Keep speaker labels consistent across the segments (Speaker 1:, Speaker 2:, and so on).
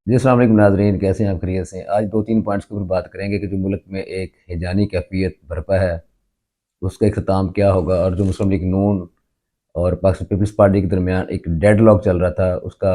Speaker 1: جی السلام علیکم ناظرین، کیسے ہیں آپ؟ خیریت سے ہیں؟ آج دو تین پوائنٹس کے اوپر بات کریں گے کہ جو ملک میں ایک ہیجانی کیفیت برپا ہے اس کا اختتام کیا ہوگا، اور جو مسلم لیگ نون اور پاکستان پیپلز پارٹی کے درمیان ایک ڈیڈ لاک چل رہا تھا اس کا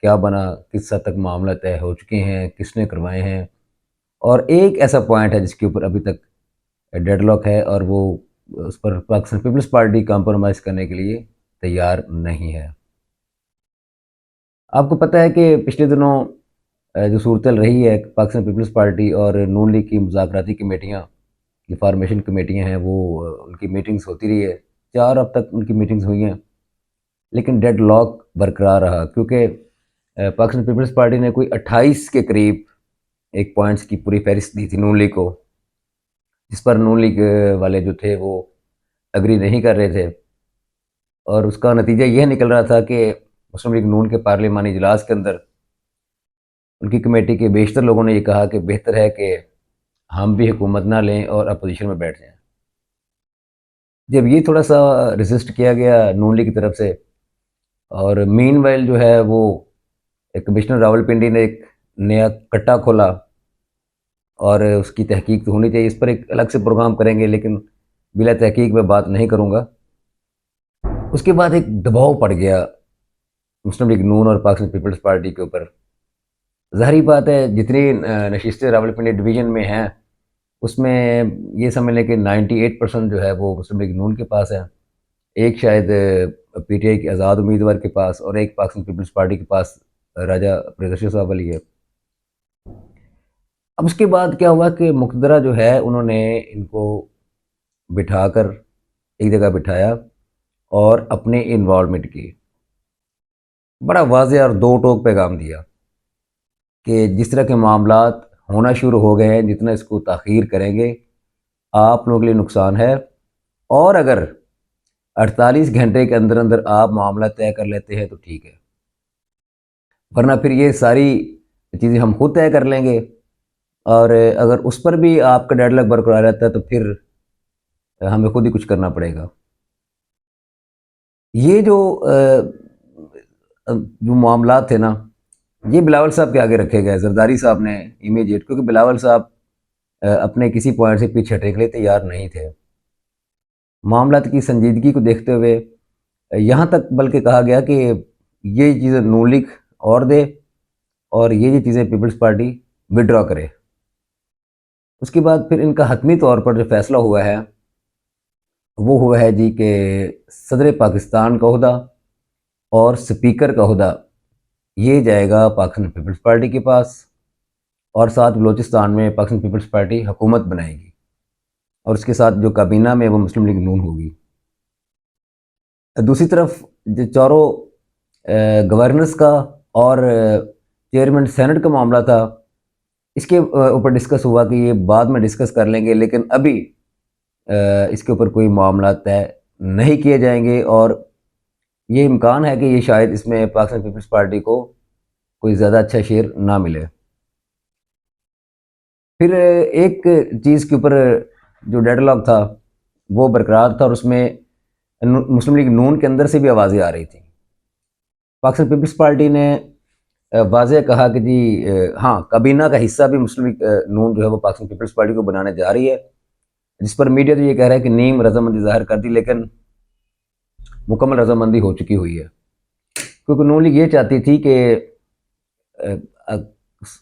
Speaker 1: کیا بنا، کس حد تک معاملہ طے ہو چکے ہیں، کس نے کروائے ہیں، اور ایک ایسا پوائنٹ ہے جس کے اوپر ابھی تک ڈیڈ لاک ہے اور وہ اس پر پاکستان پیپلز پارٹی کمپرومائز کرنے کے لیے تیار نہیں ہے۔ آپ کو پتہ ہے کہ پچھلے دنوں جو صورتحال رہی ہے پاکستان پیپلز پارٹی اور نون لیگ کی مذاکراتی کمیٹیاں کی فارمیشن کمیٹیاں ہیں، وہ ان کی میٹنگز ہوتی رہی ہے، 4 اب تک ان کی میٹنگز ہوئی ہیں، لیکن ڈیڈ لاک برقرار رہا کیونکہ پاکستان پیپلز پارٹی نے کوئی 28 کے قریب ایک پوائنٹس کی پوری فہرست دی تھی نون لیگ کو، جس پر نون لیگ والے جو تھے وہ اگری نہیں کر رہے تھے، اور اس کا نتیجہ یہ نکل رہا تھا کہ مسلم لیگ نون کے پارلیمانی اجلاس کے اندر ان کی کمیٹی کے بیشتر لوگوں نے یہ کہا کہ بہتر ہے کہ ہم بھی حکومت نہ لیں اور اپوزیشن میں بیٹھ جائیں۔ جب یہ تھوڑا سا ریزسٹ کیا گیا نون لیگ کی طرف سے، اور مین وائل جو ہے وہ کمشنر راول پنڈی نے ایک نیا کٹا کھولا، اور اس کی تحقیق تو ہونی چاہیے، اس پر ایک الگ سے پروگرام کریں گے، لیکن بلا تحقیق میں بات نہیں کروں گا۔ اس کے بعد ایک دباؤ پڑ گیا مسلم لیگ نون اور پاکستان پیپلز پارٹی کے اوپر۔ ظاہری بات ہے جتنی نشستیں راول پنڈی ڈویژن میں ہیں اس میں یہ سمجھ لیں کہ 98% جو ہے وہ مسلم لیگ نون کے پاس ہے، ایک شاید پی ٹی آئی کے آزاد امیدوار کے پاس، اور ایک پاکستان پیپلز پارٹی کے پاس راجہ پریدرشی صاحب والی ہے۔ اب اس کے بعد کیا ہوا کہ مقتدرہ جو ہے انہوں نے ان کو بٹھا کر ایک جگہ بٹھایا اور اپنے انوالومنٹ کی بڑا واضح اور دو ٹوک پیغام دیا کہ جس طرح کے معاملات ہونا شروع ہو گئے ہیں، جتنا اس کو تاخیر کریں گے آپ لوگوں کے لیے نقصان ہے، اور اگر 48 گھنٹے کے اندر اندر آپ معاملہ طے کر لیتے ہیں تو ٹھیک ہے، ورنہ پھر یہ ساری چیزیں ہم خود طے کر لیں گے، اور اگر اس پر بھی آپ کا ڈیڈ لاک برقرار رہتا ہے تو پھر ہمیں خود ہی کچھ کرنا پڑے گا۔ یہ جو معاملات تھے نا، یہ بلاول صاحب کے آگے رکھے گئے، زرداری صاحب نے امیجیٹ، کیونکہ بلاول صاحب اپنے کسی پوائنٹ سے پیچھے ہٹنے کے لیے تیار نہیں تھے۔ معاملات کی سنجیدگی کو دیکھتے ہوئے یہاں تک بلکہ کہا گیا کہ یہ چیزیں نون لیگ اور دے، اور یہ چیزیں پیپلز پارٹی وڈرا کرے۔ اس کے بعد پھر ان کا حتمی طور پر جو فیصلہ ہوا ہے وہ ہوا ہے جی کہ صدر پاکستان کا عہدہ اور سپیکر کا عہدہ یہ جائے گا پاکستان پیپلز پارٹی کے پاس، اور ساتھ بلوچستان میں پاکستان پیپلز پارٹی حکومت بنائے گی، اور اس کے ساتھ جو کابینہ میں وہ مسلم لیگ نون ہوگی۔ دوسری طرف جو چاروں گورننس کا اور چیئرمین سینٹ کا معاملہ تھا، اس کے اوپر ڈسکس ہوا کہ یہ بعد میں ڈسکس کر لیں گے، لیکن ابھی اس کے اوپر کوئی معاملات طے نہیں کیے جائیں گے، اور یہ امکان ہے کہ یہ شاید اس میں پاکستان پیپلز پارٹی کو کوئی زیادہ اچھا شیئر نہ ملے۔ پھر ایک چیز کے اوپر جو ڈیڈ لاک تھا وہ برقرار تھا، اور اس میں مسلم لیگ نون کے اندر سے بھی آوازیں آ رہی تھیں۔ پاکستان پیپلز پارٹی نے واضح کہا کہ جی ہاں، کابینہ کا حصہ بھی مسلم لیگ نون جو ہے وہ پاکستان پیپلز پارٹی کو بنانے جا رہی ہے، جس پر میڈیا تو یہ کہہ رہا ہے کہ نیم رضامندی ظاہر کر دی، لیکن مکمل رضامندی ہو چکی ہوئی ہے، کیونکہ نون لیگ یہ چاہتی تھی کہ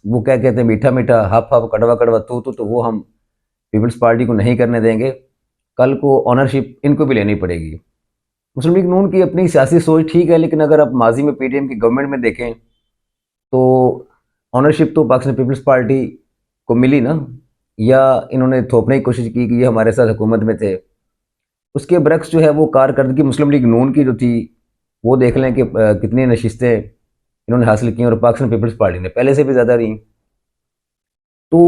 Speaker 1: وہ کیا کہتے ہیں، میٹھا میٹھا ہپ ہپ کڑوا کڑوا تو وہ ہم پیپلز پارٹی کو نہیں کرنے دیں گے، کل کو آنرشپ ان کو بھی لینی پڑے گی۔ مسلم لیگ نون کی اپنی سیاسی سوچ ٹھیک ہے، لیکن اگر آپ ماضی میں پی ڈی ایم کی گورنمنٹ میں دیکھیں تو آنرشپ تو پاکستان پیپلز پارٹی کو ملی نا، یا انہوں نے تھوپنے کی کوشش کی کہ یہ ہمارے ساتھ حکومت میں تھے۔ اس کے برعکس جو ہے وہ کارکردگی مسلم لیگ نون کی جو تھی وہ دیکھ لیں کہ کتنی نشستیں انہوں نے حاصل کی، اور پاکستان پیپلز پارٹی نے پہلے سے بھی زیادہ رہیں۔ تو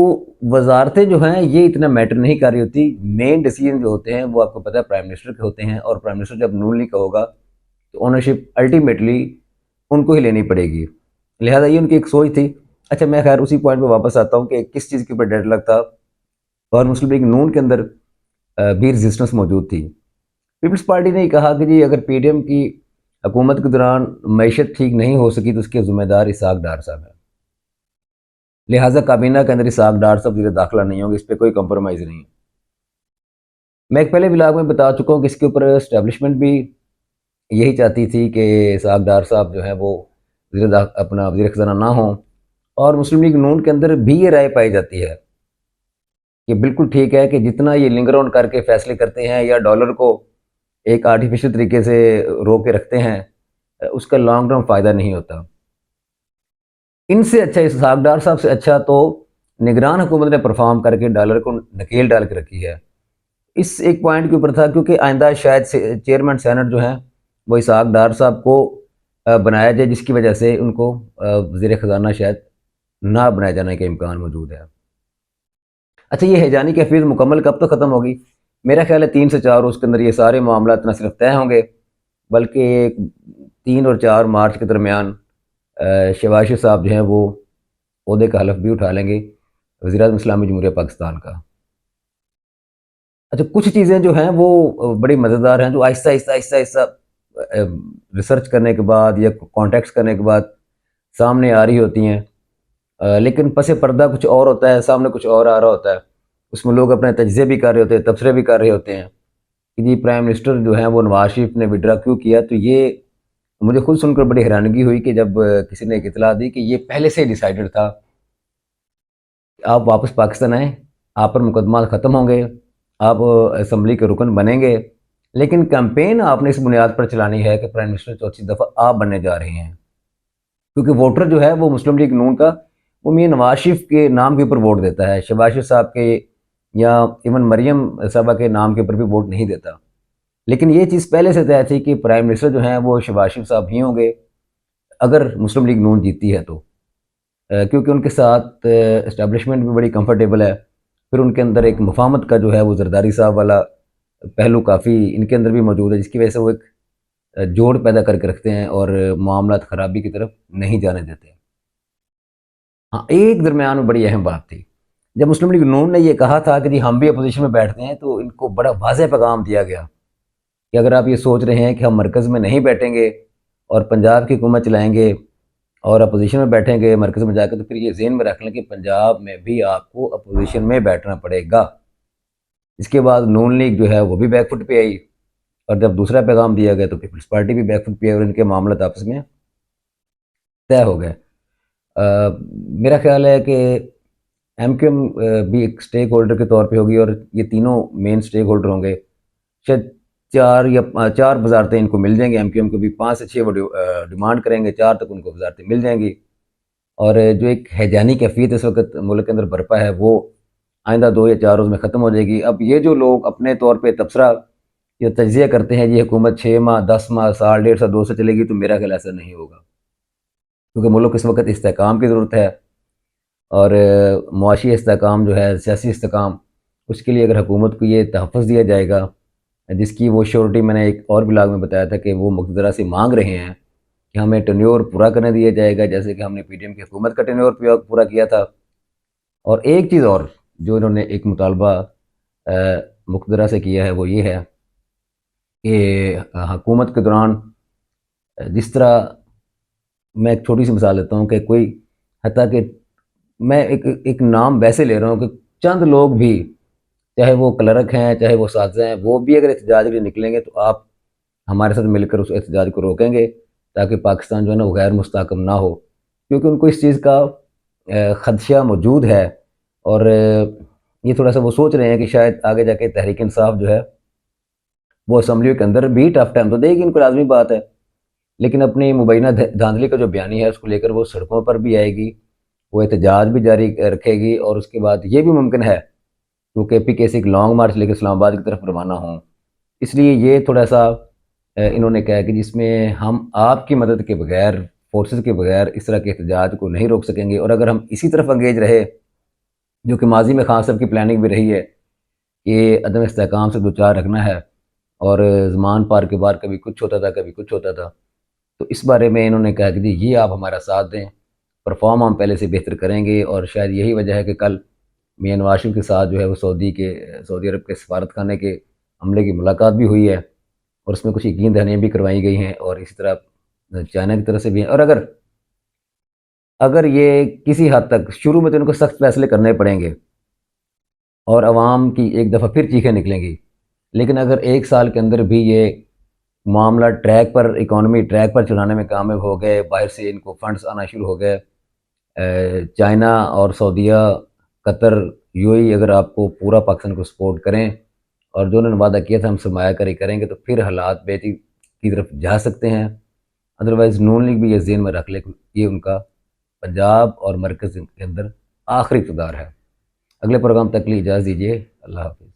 Speaker 1: وزارتیں جو ہیں یہ اتنا میٹر نہیں کر رہی ہوتی، مین ڈیسیجن جو ہوتے ہیں وہ آپ کو پتہ ہے پرائم منسٹر کے ہوتے ہیں، اور پرائم منسٹر جب نون لیگ کا ہوگا تو اونرشپ الٹیمیٹلی ان کو ہی لینی پڑے گی، لہذا یہ ان کی ایک سوچ تھی۔ اچھا، میں خیر اسی پوائنٹ پہ واپس آتا ہوں کہ کس چیز کے اوپر ڈیڈ لاک تھا، اور مسلم لیگ نون کے اندر بھی ریزسٹنس موجود تھی۔ پیپلز پارٹی نے یہ کہا کہ جی اگر پی ڈی ایم کی حکومت کے دوران معیشت ٹھیک نہیں ہو سکی تو اس کے ذمہ دار اسحاق ڈار صاحب ہیں، لہٰذا کابینہ کے اندر اسحاق ڈار صاحب وزیر داخلہ نہیں ہوں گے، اس پہ کوئی کمپرومائز نہیں ہے۔ میں ایک پہلے ولاگ میں بتا چکا ہوں کہ اس کے اوپر اسٹیبلشمنٹ بھی یہی چاہتی تھی کہ اسحاق ڈار صاحب جو ہیں وہ اپنا وزیر خزانہ نہ ہوں، اور مسلم لیگ نون کے اندر بھی یہ رائے پائی جاتی ہے کہ بالکل ٹھیک ہے کہ جتنا یہ لنگر آن کر کے فیصلے کرتے ہیں یا ڈالر کو ایک آرٹیفیشل طریقے سے رو کے رکھتے ہیں، اس کا لانگ ٹرم فائدہ نہیں ہوتا۔ ان سے اچھا، اسحاق ڈار صاحب سے اچھا تو نگران حکومت نے پرفارم کر کے ڈالر کو نکیل ڈال کے رکھی ہے۔ اس ایک پوائنٹ کے اوپر تھا کیونکہ آئندہ شاید چیئرمین سینٹ جو ہیں وہ اسحاق ڈار صاحب کو بنایا جائے، جس کی وجہ سے ان کو وزیر خزانہ شاید نہ بنائے جانے کا امکان موجود ہے۔ اچھا، یہ ہیجانی کیفیت مکمل کب تک ختم ہوگی؟ میرا خیال ہے 3 سے 4 روز کے اندر یہ سارے معاملات نہ صرف طے ہوں گے، بلکہ 3 اور 4 مارچ کے درمیان شہباز شریف صاحب جو ہیں وہ عہدے کا حلف بھی اٹھا لیں گے، وزیر اعظم اسلامی جمہوریہ پاکستان کا۔ اچھا، کچھ چیزیں جو ہیں وہ بڑی مزیدار ہیں، جو آہستہ آہستہ ریسرچ کرنے کے بعد یا کانٹیکٹس کرنے کے بعد سامنے آ رہی ہوتی ہیں، لیکن پس پردہ کچھ اور ہوتا ہے، سامنے کچھ اور آ رہا ہوتا ہے۔ اس میں لوگ اپنے تجزیے بھی کر رہے ہوتے ہیں، تبصرے بھی کر رہے ہوتے ہیں کہ جی پرائم منسٹر جو ہیں وہ نواز شریف نے وڈرا کیوں کیا۔ تو یہ مجھے خود سن کر بڑی حیرانگی ہوئی کہ جب کسی نے ایک اطلاع دی کہ یہ پہلے سے ڈیسائیڈڈ تھا کہ آپ واپس پاکستان آئیں، آپ پر مقدمات ختم ہوں گے، آپ اسمبلی کے رکن بنیں گے، لیکن کیمپین آپ نے اس بنیاد پر چلانی ہے کہ پرائم منسٹر چوتھی دفعہ آپ بننے جا رہے ہیں، کیونکہ ووٹر جو ہے وہ مسلم لیگ نون کا وہ میاں نواز شریف کے نام کے اوپر ووٹ دیتا ہے، شہباز شریف صاحب کے یا ایون مریم صاحبہ کے نام کے اوپر بھی ووٹ نہیں دیتا۔ لیکن یہ چیز پہلے سے طے تھی کہ پرائم منسٹر جو ہیں وہ شہباز شریف صاحب ہی ہوں گے اگر مسلم لیگ نون جیتی ہے تو، کیونکہ ان کے ساتھ اسٹیبلشمنٹ بھی بڑی کمفرٹیبل ہے، پھر ان کے اندر ایک مفاہمت کا جو ہے وہ زرداری صاحب والا پہلو کافی ان کے اندر بھی موجود ہے، جس کی وجہ سے وہ ایک جوڑ پیدا کر کے رکھتے ہیں اور معاملات خرابی کی طرف نہیں جانے دیتے۔ ہاں، ایک درمیان میں بڑی اہم بات تھی، جب مسلم لیگ نون نے یہ کہا تھا کہ جی ہم بھی اپوزیشن میں بیٹھتے ہیں، تو ان کو بڑا واضح پیغام دیا گیا کہ اگر آپ یہ سوچ رہے ہیں کہ ہم مرکز میں نہیں بیٹھیں گے اور پنجاب کی حکومت چلائیں گے اور اپوزیشن میں بیٹھیں گے مرکز میں جا کے، تو پھر یہ ذہن میں رکھ لیں کہ پنجاب میں بھی آپ کو اپوزیشن میں بیٹھنا پڑے گا۔ اس کے بعد نون لیگ جو ہے وہ بھی بیک فٹ پہ آئی، اور جب دوسرا پیغام دیا گیا تو پیپلز پارٹی بھی بیک فٹ پہ آئی، اور ان کے معاملات آپس میں طے ہو گئے۔ میرا خیال ہے کہ ایم کیو ایم بھی ایک سٹیک ہولڈر کے طور پہ ہوگی، اور یہ تینوں مین سٹیک ہولڈر ہوں گے، شاید 4 وزارتیں ان کو مل جائیں گی، ایم کیو ایم کو بھی 5 سے 6 وہ ڈیمانڈ کریں گے، 4 تک ان کو وزارتیں مل جائیں گی۔ اور جو ایک ہیجانی کیفیت اس وقت ملک کے اندر برپا ہے وہ آئندہ 2 یا 4 روز میں ختم ہو جائے گی۔ اب یہ جو لوگ اپنے طور پہ تبصرہ یا تجزیہ کرتے ہیں یہ حکومت 6 ماہ 10 ماہ سال 1.5 سال 2 سے چلے گی، تو میرا خیال ایسا نہیں ہوگا، کیونکہ ملک اس وقت استحکام کی ضرورت ہے، اور معاشی استحکام جو ہے، سیاسی استحکام، اس کے لیے اگر حکومت کو یہ تحفظ دیا جائے گا، جس کی وہ شیورٹی میں نے ایک اور بلاگ میں بتایا تھا کہ وہ مقتدرہ سے مانگ رہے ہیں کہ ہمیں ٹینیور پورا کرنے دیا جائے گا، جیسے کہ ہم نے پی ڈی ایم کی حکومت کا ٹینیور پورا کیا تھا۔ اور ایک چیز اور جو انہوں نے ایک مطالبہ مقتدرہ سے کیا ہے وہ یہ ہے کہ حکومت کے دوران جس طرح، میں ایک چھوٹی سی مثال دیتا ہوں کہ کوئی، حتیٰ کہ میں ایک نام ویسے لے رہا ہوں کہ چند لوگ بھی، چاہے وہ کلرک ہیں چاہے وہ اساتذہ ہیں، وہ بھی اگر احتجاج کے لیے نکلیں گے تو آپ ہمارے ساتھ مل کر اس احتجاج کو روکیں گے، تاکہ پاکستان جو ہے نا وہ غیر مستحکم نہ ہو، کیونکہ ان کو اس چیز کا خدشہ موجود ہے، اور یہ تھوڑا سا وہ سوچ رہے ہیں کہ شاید آگے جا کے تحریک انصاف جو ہے وہ اسمبلیوں کے اندر بھی ٹف ٹائم تو دے گی، ان کو لازمی بات ہے، لیکن اپنی مبینہ دھاندلی کا جو بیانی ہے اس کو لے کر وہ سڑکوں پر بھی آئے گی، وہ احتجاج بھی جاری رکھے گی، اور اس کے بعد یہ بھی ممکن ہے کیونکہ پی کے سی ایک لانگ مارچ لے کے اسلام آباد کی طرف روانہ ہوں۔ اس لیے یہ تھوڑا سا انہوں نے کہا کہ جس میں ہم آپ کی مدد کے بغیر، فورسز کے بغیر اس طرح کے احتجاج کو نہیں روک سکیں گے، اور اگر ہم اسی طرف انگیج رہے، جو کہ ماضی میں خان صاحب کی پلاننگ بھی رہی ہے کہ عدم استحکام سے دوچار رکھنا ہے، اور زمان پار کے بار کبھی کچھ ہوتا تھا کبھی کچھ ہوتا تھا، تو اس بارے میں انہوں نے کہا کہ جی یہ آپ ہمارا ساتھ دیں، پرفارم ہم پہلے سے بہتر کریں گے، اور شاید یہی وجہ ہے کہ کل میاں نواز شریف کے ساتھ جو ہے وہ سعودی عرب کے سفارت خانے کے عملے کی ملاقات بھی ہوئی ہے، اور اس میں کچھ یقین دہانیاں بھی کروائی گئی ہیں، اور اسی طرح چائنا کی طرف سے بھی ہیں۔ اور اگر اگر یہ کسی حد تک شروع میں تو ان کو سخت فیصلے کرنے پڑیں گے اور عوام کی ایک دفعہ پھر چیخیں نکلیں گی، لیکن اگر 1 سال کے اندر بھی یہ معاملہ ٹریک پر، اکانومی ٹریک پر چلانے میں کامیاب ہو گئے، باہر سے ان کو فنڈز آنا شروع ہو گئے، چائنا اور سعودیہ، قطر، یو اے ای اگر آپ کو پورا پاکستان کو سپورٹ کریں اور جو انہوں نے وعدہ کیا تھا ہم سرمایہ کاری کریں گے، تو پھر حالات بہتری کی طرف جا سکتے ہیں۔ ادروائز نون لیگ بھی یہ ذہن میں رکھ لے کہ یہ ان کا پنجاب اور مرکز کے اندر آخری اقتدار ہے۔ اگلے پروگرام تک کے لیے اجازت دیجیے، اللہ حافظ۔